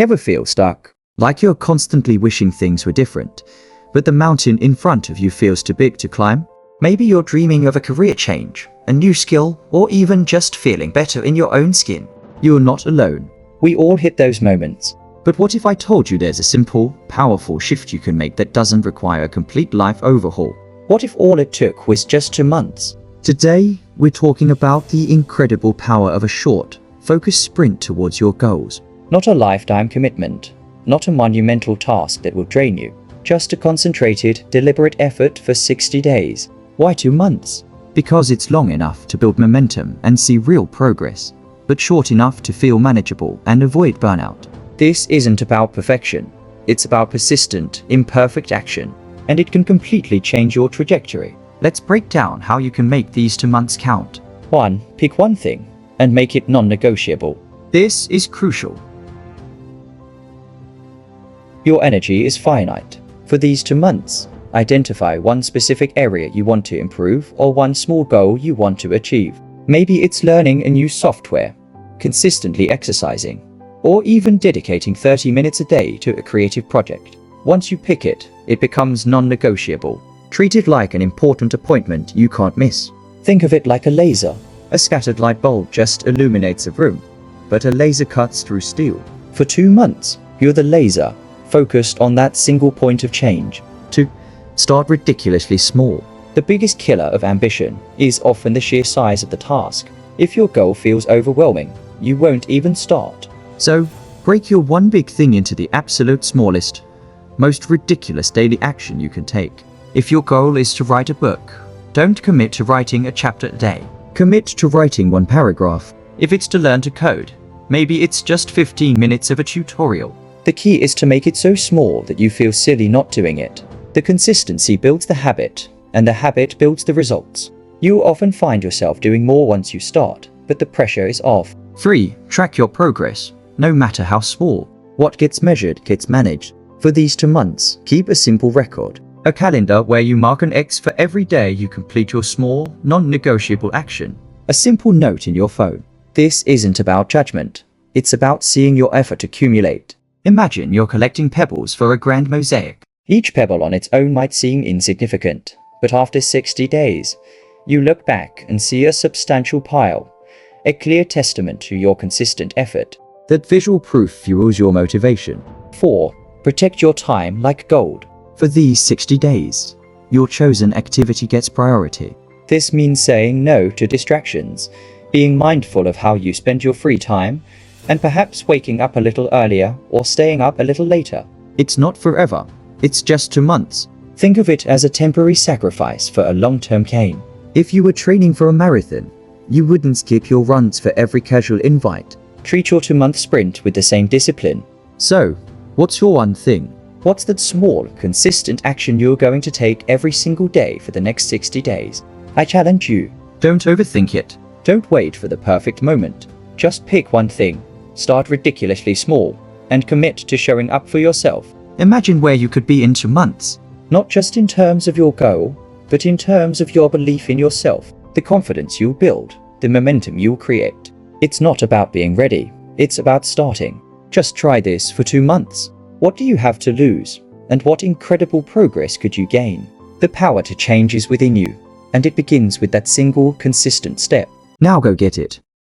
Ever feel stuck? Like you're constantly wishing things were different, but the mountain in front of you feels too big to climb? Maybe you're dreaming of a career change, a new skill, or even just feeling better in your own skin. You're not alone. We all hit those moments. But what if I told you there's a simple, powerful shift you can make that doesn't require a complete life overhaul? What if all it took was just 2 months? Today, we're talking about the incredible power of a short, focused sprint towards your goals. Not a lifetime commitment, not a monumental task that will drain you, just a concentrated, deliberate effort for 60 days. Why 2 months? Because it's long enough to build momentum and see real progress, but short enough to feel manageable and avoid burnout. This isn't about perfection. It's about persistent, imperfect action, and it can completely change your trajectory. Let's break down how you can make these 2 months count. 1. Pick one thing and make it non-negotiable. This is crucial. Your energy is finite. For these 2 months, identify one specific area you want to improve or one small goal you want to achieve. Maybe it's learning a new software, consistently exercising, or even dedicating 30 minutes a day to a creative project. Once you pick it, it becomes non-negotiable. Treat it like an important appointment you can't miss. Think of it like a laser. A scattered light bulb just illuminates a room, but a laser cuts through steel. For 2 months, you're the laser, focused on that single point of change. 2. Start ridiculously small. The biggest killer of ambition is often the sheer size of the task. If your goal feels overwhelming, you won't even start. So, break your one big thing into the absolute smallest, most ridiculous daily action you can take. If your goal is to write a book, don't commit to writing a chapter a day. Commit to writing 1 paragraph. If it's to learn to code, maybe it's just 15 minutes of a tutorial. The key is to make it so small that you feel silly not doing it. The consistency builds the habit, and the habit builds the results. You often find yourself doing more once you start, but the pressure is off. 3. Track your progress, no matter how small. What gets measured gets managed. For these 2 months, keep a simple record. A calendar where you mark an X for every day you complete your small, non-negotiable action. A simple note in your phone. This isn't about judgment. It's about seeing your effort accumulate. Imagine you're collecting pebbles for a grand mosaic. Each pebble on its own might seem insignificant, but after 60 days, you look back and see a substantial pile, a clear testament to your consistent effort. That visual proof fuels your motivation. 4. Protect your time like gold. For these 60 days, your chosen activity gets priority. This means saying no to distractions, being mindful of how you spend your free time, and perhaps waking up a little earlier or staying up a little later. It's not forever. It's just 2 months. Think of it as a temporary sacrifice for a long-term gain. If you were training for a marathon, you wouldn't skip your runs for every casual invite. Treat your 2-month sprint with the same discipline. So, what's your one thing? What's that small, consistent action you're going to take every single day for the next 60 days? I challenge you. Don't overthink it. Don't wait for the perfect moment. Just pick one thing. Start ridiculously small, and commit to showing up for yourself. Imagine where you could be in 2 months. Not just in terms of your goal, but in terms of your belief in yourself, the confidence you'll build, the momentum you'll create. It's not about being ready. It's about starting. Just try this for 2 months. What do you have to lose? And what incredible progress could you gain? The power to change is within you, and it begins with that single, consistent step. Now go get it.